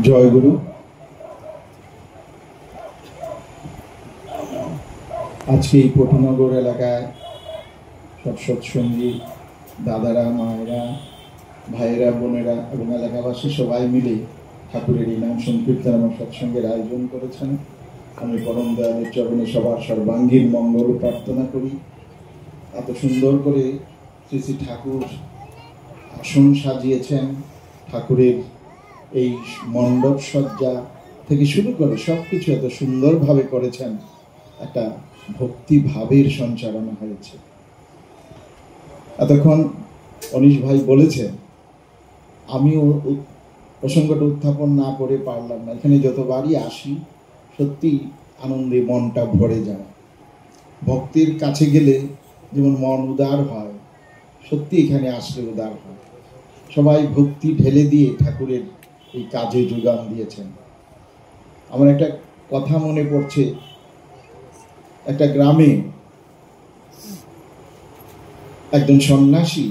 জয়গুরু। আজকে এই পটুনগর এলাকায় সব সৎসঙ্গী দাদারা, মায়েরা, ভাইয়েরা, বোনেরা এবং এলাকাবাসী সবাই মিলে ঠাকুরের এই নাম সংকীর্তন এবং সৎসঙ্গের আয়োজন করেছেন। আমি পরম দয়ালের চরণে সবার সর্বাঙ্গীন মঙ্গল প্রার্থনা করি। এত সুন্দর করে শ্রী শ্রী ঠাকুর আসন সাজিয়েছেন, ঠাকুরের এই মণ্ডপ সজ্জা থেকে শুরু করে সব কিছু এত সুন্দরভাবে করেছেন। একটা ভক্তি ভাবের সঞ্চালনা হয়েছে। এতক্ষণ অনিশ ভাই বলেছেন, আমিও প্রসঙ্গটা উত্থাপন না করে পারলাম না। এখানে যতবারই আসি সত্যি আনন্দে মনটা ভরে যায়। ভক্তির কাছে গেলে যেমন মন উদার হয়, সত্যি এখানে আসলে উদার হয়। সবাই ভক্তি ঢেলে দিয়ে ঠাকুরের এই কাজে যোগান দিয়েছেন। আমার একটা কথা মনে পড়ছে, একটা গ্রামে একজন সন্ন্যাসী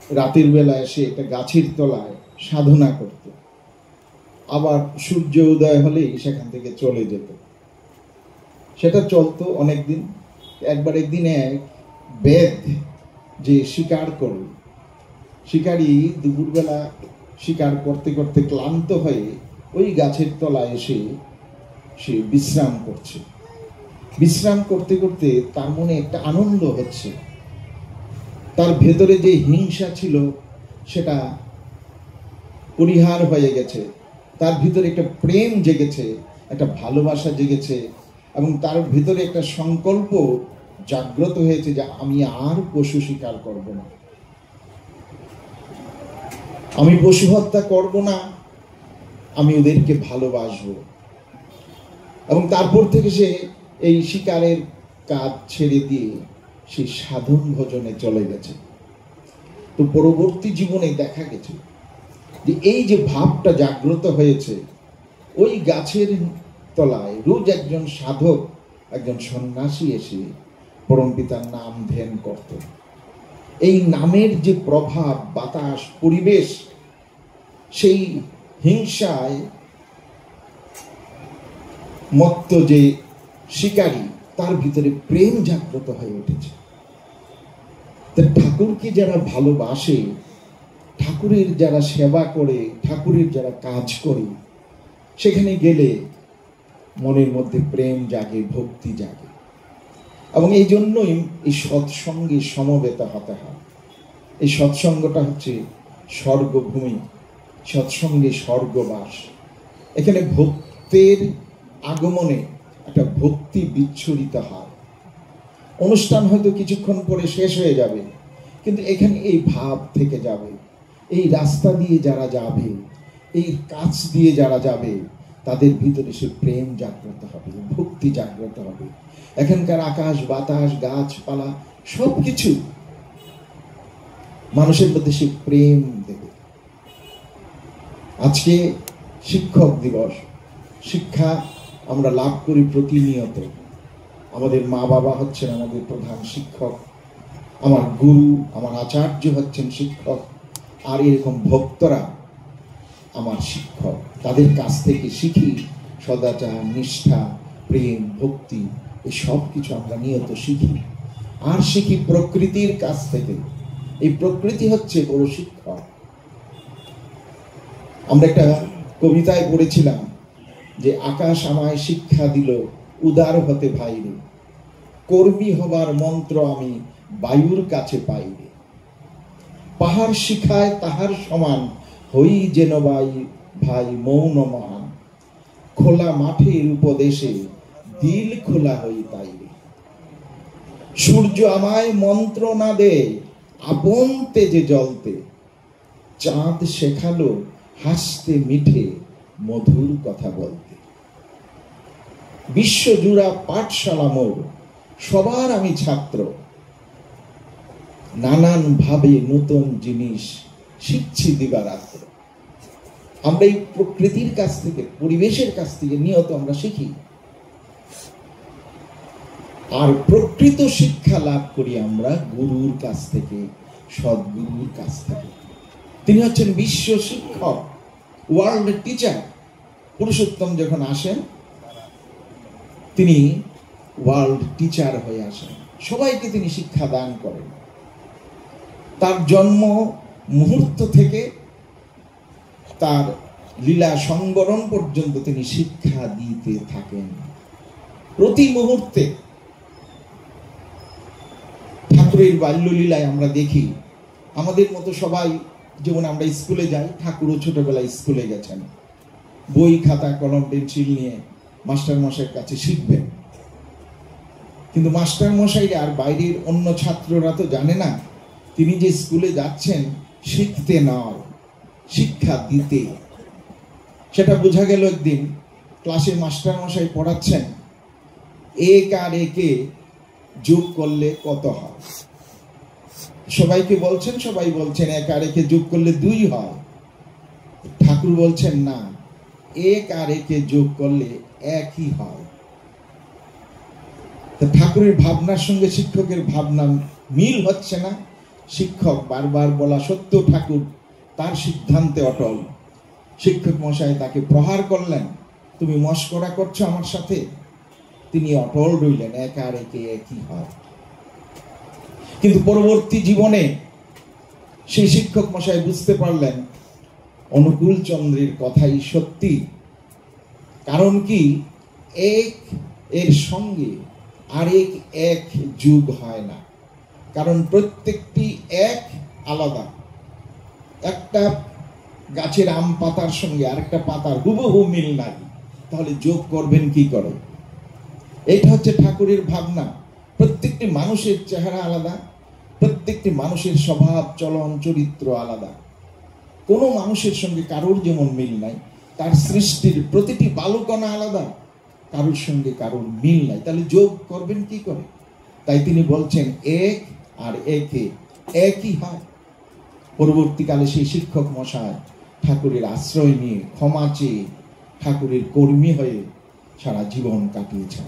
রাতের বেলা এসে একটা গাছের তলায় সাধনা করত, আবার সূর্য উদয় হলেই সেখান থেকে চলে যেত। সেটা চলতো অনেকদিন। একদিন এক বেদ যে শিকার করল, শিকারী দুপুরবেলা শিকার করতে করতে ক্লান্ত হয়ে ওই গাছের তলায় এসে সে বিশ্রাম করছে। বিশ্রাম করতে করতে তার মনে একটা আনন্দ হচ্ছে। তার ভেতরে যে হিংসা ছিল সেটা পরিহার হয়ে গেছে। তার ভিতরে একটা প্রেম জেগেছে, একটা ভালোবাসা জেগেছে, এবং তার ভিতরে একটা সংকল্প জাগ্রত হয়েছে যে আমি আর পশু শিকার করব না, আমি পশু হত্যা করব না, আমি ওদেরকে ভালোবাসবো। এবং তারপর থেকে সে এই শিকারের কাজ ছেড়ে দিয়ে সে সাধন ভজনে চলে গেছে। তো পরবর্তী জীবনে দেখা গেছে যে এই যে ভাবটা জাগ্রত হয়েছে, ওই গাছের তলায় রোজ একজন সাধক, একজন সন্ন্যাসী এসে পরমপিতার নাম ধ্যান করত। এই নামের যে প্রভাব, বাতাস, পরিবেশ, সেই হিংসায় মত্ত যে শিকারী, তার ভিতরে প্রেম জাগ্রত হয়ে উঠেছে। ঠাকুরকে যারা ভালোবাসে, ঠাকুরের যারা সেবা করে, ঠাকুরের যারা কাজ করে, সেখানে গেলে মনের মধ্যে প্রেম জাগে, ভক্তি জাগে। এবং এই জন্যই এই সৎসঙ্গে সমবেত হতে হয়। এই সৎসঙ্গটা হচ্ছে স্বর্গভূমি, সৎসঙ্গে স্বর্গবাস। এখানে ভক্তের আগমনে একটা ভক্তি বিচ্ছুরিত হয়। অনুষ্ঠান হয়তো কিছুক্ষণ পরে শেষ হয়ে যাবে, কিন্তু এখানে এই ভাব থেকে যাবে। এই রাস্তা দিয়ে যারা যাবে, এই কাজ দিয়ে যারা যাবে, তাদের ভিতরে সে প্রেম জাগ্রত হবে, ভক্তি জাগ্রত হবে। এখানকার আকাশ বাতাস, গাছপালা, সবকিছু মানুষের মধ্যে সে প্রেম দেবে। আজকে শিক্ষক দিবস। শিক্ষা আমরা লাভ করি প্রতিনিয়ত। আমাদের মা বাবা হচ্ছেন আমাদের প্রধান শিক্ষক, আমার গুরু, আমার আচার্য হচ্ছেন শিক্ষক, আর এরকম ভক্তরা আমার শিক্ষক। তাদের কাছ থেকে শিখি সদাচার, নিষ্ঠা, প্রেম, ভক্তি, এই সব কিছু আমরা নিয়ত শিখি। আর শিখি প্রকৃতির কাছ থেকে। এই প্রকৃতি হচ্ছে বড় শিক্ষক। আমরা একটা কবিতায় পড়েছিলাম যে আকাশ আমায় শিক্ষা দিল উদার হতে ভাইরে, কর্মী হবার মন্ত্র আমি বায়ুর কাছে পাইরে। পাহাড় শিখায় তাহার সমান হই যেন ভাই মৌন মহান, খোলা মাঠের উপদেশে দিল খোলা হই তাইরে। সূর্য আমায় মন্ত্র না দে আপন তেজে জ্বলতে, চাঁদ শেখালো হাসতে মিঠে মধুর কথা বলতে। বিশ্বজুড়া পাঠশালা মোর, সবার আমি ছাত্র, নানান ভাবে নতুন জিনিস শিখছি দিবারাত্র। আমরা এই প্রকৃতির কাছ থেকে, পরিবেশের কাছ থেকে নিয়ত আমরা শিখি। আর প্রকৃত শিক্ষা লাভ করি আমরা গুরুর কাছ থেকে, সদ্গুরুর কাছ থেকে। তিনি হচ্ছেন বিশ্ব শিক্ষক। ওয়ার্ল্ড টিচার পুরুষোত্তম যখন আসেন, তিনি ওয়ার্ল্ড টিচার হয়ে আসেন, সবাইকে তিনি শিক্ষা দান করেন। তার জন্ম মুহূর্ত থেকে তার লীলা সংবরণ পর্যন্ত তিনি শিক্ষা দিতে থাকেন। প্রতি মুহূর্তে ঠাকুরের বাল্যলীলায় আমরা দেখি, আমাদের মতো সবাই যেমন আমরা স্কুলে যাই, ঠাকুরও ছোটবেলায় স্কুলে গেছেন, বই খাতা কলম পেন্সিল নিয়ে মাস্টার মশাইয়ের কাছে শিখবেন। কিন্তু মাস্টার মশাইরা আর বাইরের অন্য ছাত্ররা তো জানে না তিনি যে স্কুলে যাচ্ছেন শিখতে নয়, শিক্ষা দিতে। সেটা বোঝা গেল একদিন ক্লাসে মাস্টার মশাই পড়াচ্ছেন, এক আর একে যোগ করলে কত হয়। সবাইকে বলছেন, সবাই বলছেন এক আর একে যোগ করলে 2 হয়। ঠাকুর বলছেন না, এক আর একে যোগ করলে 1ই হয়। ঠাকুরের ভাবনার সঙ্গে শিক্ষকের ভাবনা মিল হচ্ছে না। শিক্ষক বারবার বলা সত্ত্বেও ঠাকুর তার সিদ্ধান্তে অটল। শিক্ষক মশাই তাকে প্রহার করলেন, তুমি মশকরা করছো আমার সাথে। তিনি অটল রইলেন, এক আর একে 1ই হয়। কিন্তু পরবর্তী জীবনে সেই শিক্ষক মশাই বুঝতে পারলেন অনুকূল চন্দ্রের কথাই সত্যি। কারণ কি, এক এর সঙ্গে আরেক এক যোগ হয় না, কারণ প্রত্যেকটি এক আলাদা। একটা গাছের আম পাতার সঙ্গে আরেকটা পাতার হুবহু মিল নাই, তাহলে যোগ করবেন কি করে? এটা হচ্ছে ঠাকুরের ভাবনা। প্রত্যেকটি মানুষের চেহারা আলাদা, প্রত্যেকটি মানুষের স্বভাব চলন চরিত্র আলাদা। কোনো মানুষের সঙ্গে কারোর যেমন মিল নাই, তার সৃষ্টির প্রতিটি বালুকণা আলাদা, কারোর সঙ্গে কারোর মিল নাই, তাহলে যোগ করবেন কি করে? তাই তিনি বলছেন এক আর একে 1ই হয়। পরবর্তীকালে সেই শিক্ষক মশাই ঠাকুরের আশ্রয় নিয়ে ক্ষমা চেয়ে ঠাকুরের কর্মী হয়ে সারা জীবন কাটিয়েছেন।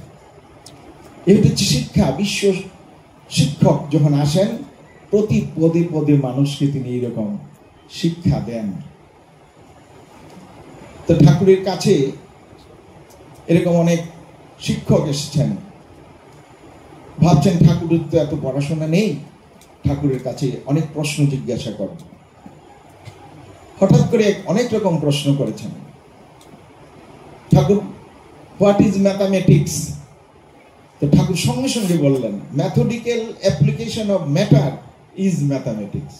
এটা হচ্ছে শিক্ষা। বিশ্ব শিক্ষক যখন আসেন, প্রতি পদে পদে মানুষকে তিনি এরকম শিক্ষা দেন। তো ঠাকুরের কাছে এরকম অনেক শিক্ষক এসেছেন, ভাবছেন ঠাকুরের তো এত পড়াশোনা নেই, ঠাকুরের কাছে অনেক প্রশ্ন জিজ্ঞাসা করেন। হঠাৎ করে অনেক রকম প্রশ্ন করেছেন। Thakur, what is mathematics? তো ঠাকুর সঙ্গে সঙ্গে বললেন, methodical application of matter is mathematics.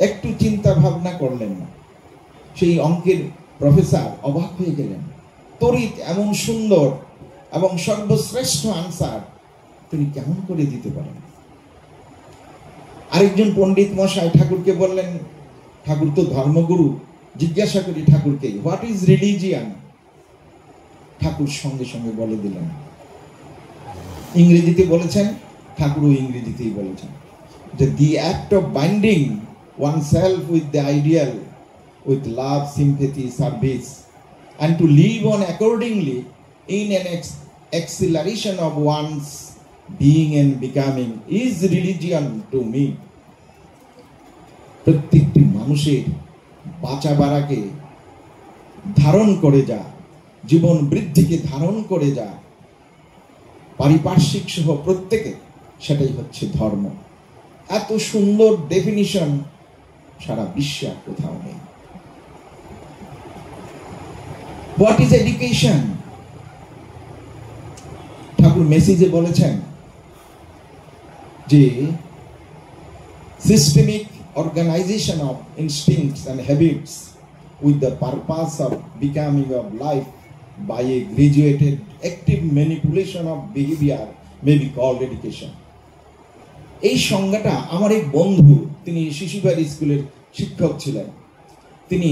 একটু চিন্তা ভাবনা করলেন না। সেই অঙ্কের প্রফেসর অবাক হয়ে গেলেন, তড়িৎ এমন সুন্দর এবং সর্বশ্রেষ্ঠ আনসার তিনি কেমন করে দিতে পারেন? আরেকজন পণ্ডিত মশাই ঠাকুরকে বললেন, ঠাকুর তো ধর্মগুরু, জিজ্ঞাসা করি ঠাকুরকে, হোয়াট ইজ রিলিজিয়ান? ঠাকুর সঙ্গে সঙ্গে বলে দিলেন। ইংরেজিতে বলেছেন, ঠাকুরও ইংরেজিতেই বলেছেন যে the act of binding oneself with the ideal, with love, sympathy, service, and to live on accordingly in an acceleration of one's being and becoming is religion to me. প্রত্যেকটি মানুষের বাঁচা বাড়াকে ধারণ করে যা, জীবন বৃদ্ধিকে ধারণ করে যা, পারিপার্শ্বিক সহ প্রত্যেকে, সেটাই হচ্ছে ধর্ম। এত সুন্দর ডেফিনিশন সারা বিশ্বে আর কোথাও নেই। What is education? ঠাকুর মেসেজে বলেছেন যে systemic organisation of instincts and habits with the purpose of becoming of life by a graduated active manipulation of behaviour may be called education. এই সংজ্ঞাটা আমার এক বন্ধু, তিনি শিশুবাড়ি স্কুলের শিক্ষক ছিলেন, তিনি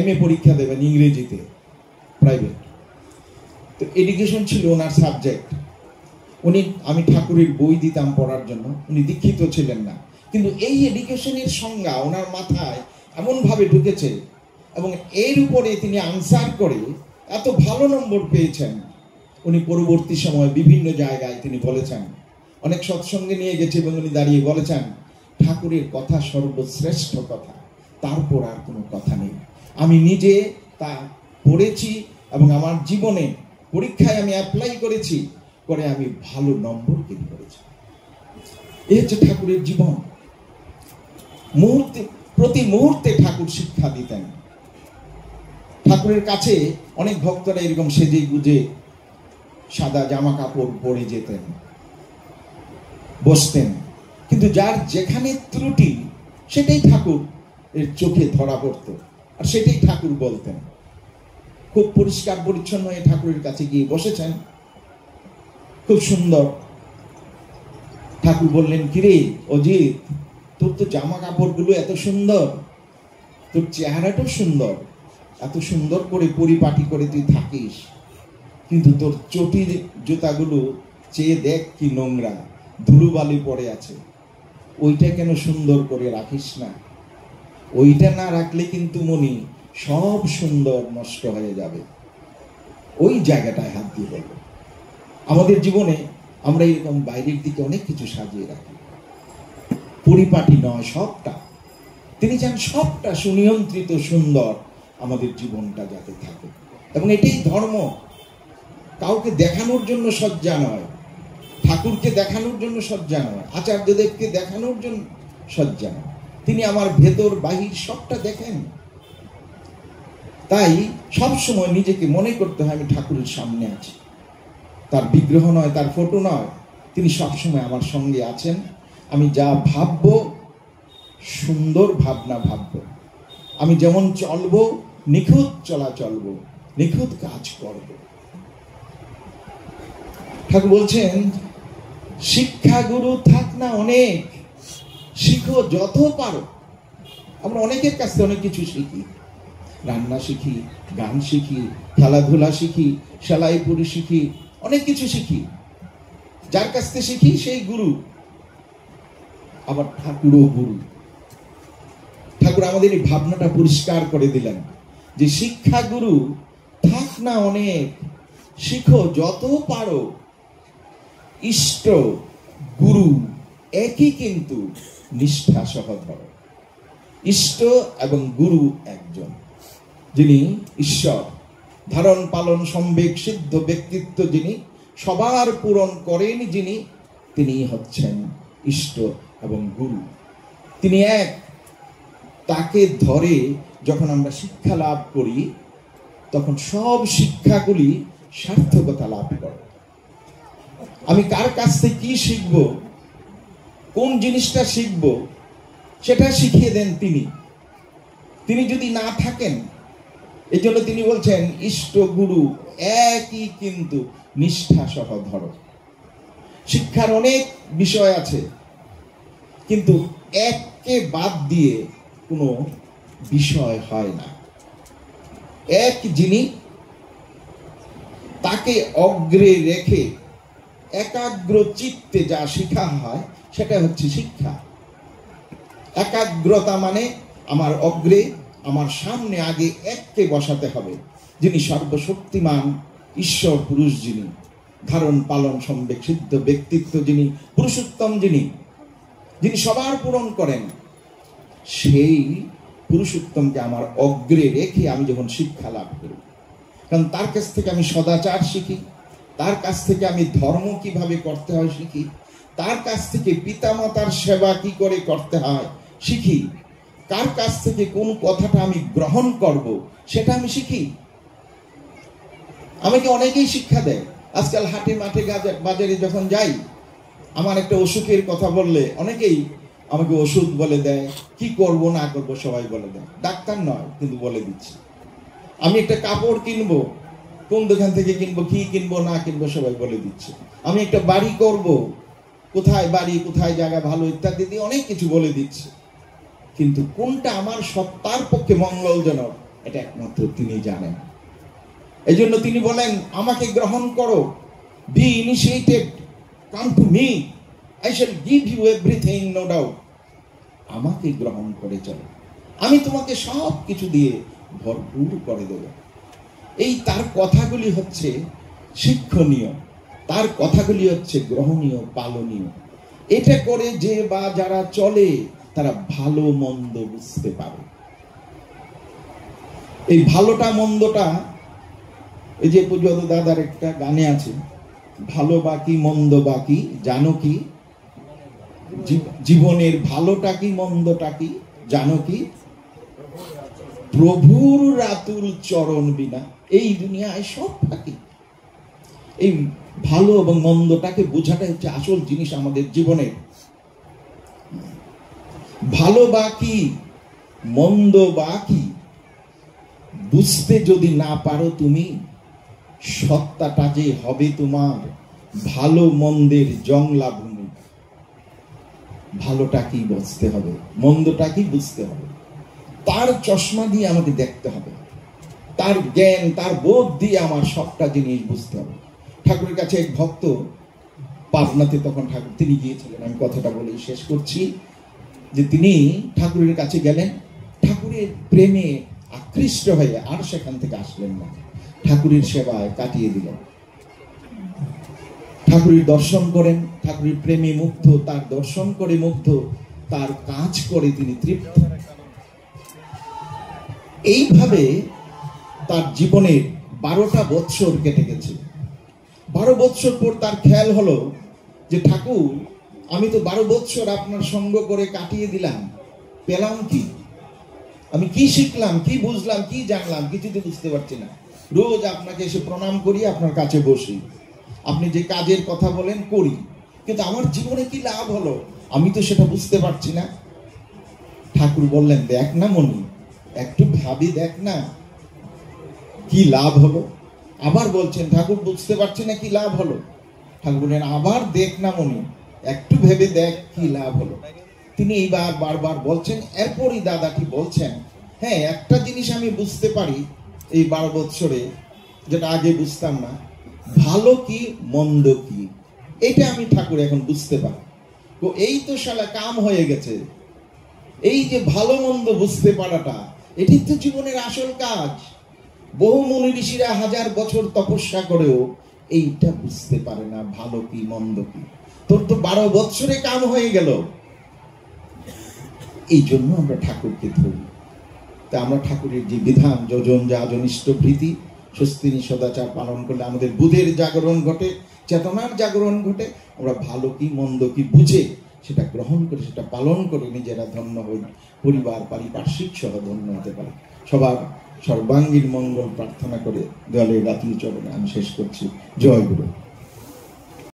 MA পরীক্ষা দেবেন ইংরেজিতে, প্রাইভেট। তো এডুকেশন ছিল ওনার সাবজেক্ট। আমি ঠাকুরের বই দিতাম পড়ার জন্য, উনি দীক্ষিত ছিলেন না, কিন্তু এই এডুকেশনের সংজ্ঞা ওনার মাথায় এমনভাবে ঢুকেছে এবং এর উপরে তিনি আনসার করে এত ভালো নম্বর পেয়েছেন। উনি পরবর্তী সময় বিভিন্ন জায়গায় তিনি বলেছেন, অনেক সৎসঙ্গে নিয়ে গেছে এবং উনি দাঁড়িয়ে বলেছেন, ঠাকুরের কথা সর্বশ্রেষ্ঠ কথা, তারপর আর কোনো কথা নেই। আমি নিজে তা পড়েছি এবং আমার জীবনে পরীক্ষায় আমি অ্যাপ্লাই করেছি, করে আমি ভালো নম্বর কিন করেছি। এই হচ্ছে ঠাকুরের জীবন। মুহূর্তে, প্রতি মুহূর্তে ঠাকুর শিক্ষা দিতেন। ঠাকুরের কাছে অনেক ভক্তরা এরকম সেজে গুজে সাদা জামা কাপড় পরে যেতেন, বসতেন, কিন্তু যার যেখানে ত্রুটি সেটাই ঠাকুর এর চোখে ধরা পড়ত, আর সেটাই ঠাকুর বলতেন। খুব পরিষ্কার পরিচ্ছন্ন হয়ে ঠাকুরের কাছে গিয়ে বসেছেন, খুব সুন্দর। ঠাকুর বললেন, কিরে অজিত, তোর তো জামা কাপড়গুলো এত সুন্দর, তোর চেহারাটাও সুন্দর, এত সুন্দর করে পরিপাটি করে তুই থাকিস, কিন্তু তোর চটির জুতাগুলো চেয়ে দেখ কি নোংরা, ধুলোবালি পড়ে আছে, ওইটা কেন সুন্দর করে রাখিস না? ওইটা না রাখলে কিন্তু মনি সব সুন্দর নষ্ট হয়ে যাবে। ওই জায়গাটায় হাত দিয়ে বলব। আমাদের জীবনে আমরা এরকম বাইরের দিকে অনেক কিছু সাজিয়ে রাখি, পরিপাটি নয় সবটা। তিনি চান সবটা সুনিয়ন্ত্রিত সুন্দর আমাদের জীবনটা যাতে থাকে, এবং এটাই ধর্ম। কাউকে দেখানোর জন্য সজ্জা নয়, ঠাকুরকে দেখানোর জন্য সজ্জা নয়, আচার্যদেবকে দেখানোর জন্য সজ্জা নয়। তিনি আমার ভেতর বাহির সবটা দেখেন। তাই সবসময় নিজেকে মনে করতে হয় আমি ঠাকুরের সামনে আছি। তার বিগ্রহ নয়, তার ফটো নয়, তিনি সবসময় আমার সঙ্গে আছেন। আমি যা ভাববো সুন্দর ভাবনা ভাববো, আমি যেমন চলবো নিখুঁত চলা চলবো, নিখুঁত কাজ করব। ঠাকুর বলছেন, শিক্ষাগুরু থাক না অনেক, শিখো যত পারো। আমরা অনেকের কাছ থেকে অনেক কিছু শিখি, রান্না শিখি, গান শিখি, খেলাধুলা শিখি, সেলাই পুরি শিখি, অনেক কিছু শিখি। যার কাছ থেকে শিখি সেই গুরু। আবার ঠাকুরও গুরু। ঠাকুর আমাদের এই ভাবনাটা পরিষ্কার করে দিলেন যে শিক্ষা গুরু থাক না অনেক, শিখো যত পারো। ইষ্ট গুরু একই, কিন্তু নিষ্ঠা সহ ধরো। ইষ্ট এবং গুরু একজন, যিনি ঈশ্বর, ধারণ পালন সম্বেক সিদ্ধ ব্যক্তিত্ব, যিনি সবার পূরণ করেন, যিনি, তিনি হচ্ছেন ইষ্ট এবং গুরু। তিনি এক। তাকে ধরে যখন আমরা শিক্ষা লাভ করি, তখন সব শিক্ষাগুলি সার্থকতা লাভ করে। আমি কার কাছ থেকে কি শিখবো, কোন জিনিসটা শিখবো, সেটা শিখিয়ে দেন তিনি। তিনি যদি না থাকেন, এই জন্য তিনি বলছেন ইষ্ট গুরু একই, কিন্তু নিষ্ঠা সহ ধরো। শিক্ষার অনেক বিষয় আছে, কিন্তু এককে বাদ দিয়ে কোনো বিষয় হয় না। এক যিনি, তাকে অগ্রে রেখে একাগ্র চিত্তে যা শিখা হয় সেটা হচ্ছে শিক্ষা। একাগ্রতা মানে আমার অগ্রে, আমার সামনে আগে এককে বসাতে হবে, যিনি সর্বশক্তিমান ঈশ্বর পুরুষ, যিনি ধারণ পালন সম্বেক সিদ্ধ ব্যক্তিত্ব, যিনি পুরুষোত্তম, যিনি সবার পূরণ করেন। সেই পুরুষোত্তমকে আমার অগ্রে রেখে আমি যখন শিক্ষা লাভ করি, কারণ তার কাছ থেকে আমি সদাচার শিখি, তার কাছ থেকে আমি ধর্ম কিভাবে করতে হয় শিখি, তার কাছ থেকে পিতামাতার সেবা কি করে করতে হয় শিখি, কার কাছ থেকে কোন কথাটা আমি গ্রহণ করব সেটা আমি শিখি। আমাকে অনেকেই শিক্ষা দেয়। আজকাল হাটে মাঠে বাজারে যখন যাই, আমার একটা অসুখের কথা বললে অনেকেই আমাকে ওষুধ বলে দেয়, কি করব না করব সবাই বলে দেয়। ডাক্তার নয়, কিন্তু বলে দিচ্ছি। আমি একটা কাপড় কিনবো, কোন দোকান থেকে কিনবো, কি কিনবো না কিনবো সবাই বলে দিচ্ছে। আমি একটা বাড়ি করব, কোথায় বাড়ি, কোথায় জায়গা ভালো ইত্যাদি দিয়ে অনেক কিছু বলে দিচ্ছে। কিন্তু কোনটা আমার সত্তার পক্ষে মঙ্গলজনক, এটা একমাত্র তিনি জানেন। এই জন্য তিনি বলেন, আমাকে গ্রহণ করো, be initiated, come to me, I shall give you everything, no doubt. আমাকে গ্রহণ করে চলো, আমি তোমাকে সব কিছু দিয়ে ভরপুর করে দেব। এই তার কথাগুলি হচ্ছে শিক্ষণীয়, তার কথাগুলি হচ্ছে গ্রহণীয়, পালনীয়। এটা করে যে বা যারা চলে, তারা ভালো মন্দ বুঝতে পারে। এই ভালোটা মন্দটা, এই যে পূজ্যত দাদার একটা গানে আছে, ভালো বাকি মন্দ বাকি জানো কি, জীবনের ভালোটা কি মন্দটা কি জানো কি, প্রভুর রাতুল চরণ বিনা এই দুনিয়ায় সব ফাঁকি। এই ভালো এবং মন্দটাকে বোঝাটা হচ্ছে আসল জিনিস আমাদের জীবনে। ভালো বাকি মন্দ বাকি বুঝতে যদি না পারো তুমি, সত্তাটা যে হবে তোমার ভালো মন্দের জংলা ভূমি। ভালোটা কি বুঝতে হবে, মন্দটা কি বুঝতে হবে, তার চশমা দিয়ে আমাদের দেখতে হবে, তার জ্ঞান তার বোধ দিয়ে আমার সবটা জিনিস বুঝতে হবে। ঠাকুরের কাছে এক ভক্ত পাবনাতে তখন ঠাকুর তিনি গিয়েছিলেন, আমি কথাটা বলেই শেষ করছি, যে তিনি ঠাকুরের কাছে গেলেন, ঠাকুরের প্রেমে আকৃষ্ট হয়ে আর সেখান থেকে আসলেন না, ঠাকুরের সেবায় কাটিয়ে দিলেন। ঠাকুরের দর্শন করেন, ঠাকুরের প্রেমে মুগ্ধ, তার দর্শন করে মুগ্ধ, তার কাজ করে তিনি তৃপ্ত। এইভাবে তার জীবনের 12টা বৎসর কেটে গেছে। 12 বৎসর পর তার খেয়াল হলো যে ঠাকুর, আমি তো 12 বৎসর আপনার সঙ্গ করে কাটিয়ে দিলাম, পেলাম কি, আমি কি শিখলাম, কি বুঝলাম, কি জানলাম, কিছু তো বুঝতে পারছি না। রোজ আপনাকে এসে প্রণাম করি, আপনার কাছে বসি, আপনি যে কাজের কথা বলেন করি, কিন্তু আমার জীবনে কি লাভ হলো আমি তো সেটা বুঝতে পারছি না। ঠাকুর বললেন, দেখ না মনি, একটু ভাবি দেখ না কি লাভ হলো। আবার বলছেন, ঠাকুর বুঝতে পারছি না কি লাভ হলো। ঠাকুর বললেন, আবার দেখ না মনি, একটু ভেবে দেখ কি লাভ হলো। তিনি এইবার বারবার বলছেন। এরপরই দাদাটি বলছেন, হ্যাঁ একটা জিনিস আমি বুঝতে পারি এই 12 বৎসরে, যেটা আগে বুঝতাম না, ভালো কি মন্দ কি, এটা আমি ঠাকুর এখন বুঝতে পারি। তো এই তো শালা কাম হয়ে গেছে, এই যে ভালো মন্দ বুঝতে পারাটা, এটি তো জীবনের আসল কাজ। বহু মুনি ঋষিরা 1000 বছর তপস্যা করেও এইটা বুঝতে পারে না, ভালো কি মন্দ কি। তোর তো 12 বৎসরে কাম হয়ে গেল। এই জন্য আমরা ঠাকুরকে ধরি। তা আমরা ঠাকুরের যে বিধান, যোজন যাজন ইষ্টভৃতি স্বস্তিনী সদাচার পালন করলে আমাদের বুধের জাগরণ ঘটে, চেতনার জাগরণ ঘটে। আমরা ভালো কি মন্দ কি বুঝে সেটা গ্রহণ করে, সেটা পালন করে নিজেরা ধন্য হই, পরিবার পারিপার্শ্বিক সহ ধন্য হতে পারে। সবার সর্বাঙ্গীন মঙ্গল প্রার্থনা করে দয়ালের রাতুল চরণে আমি শেষ করছি। জয় গুরু।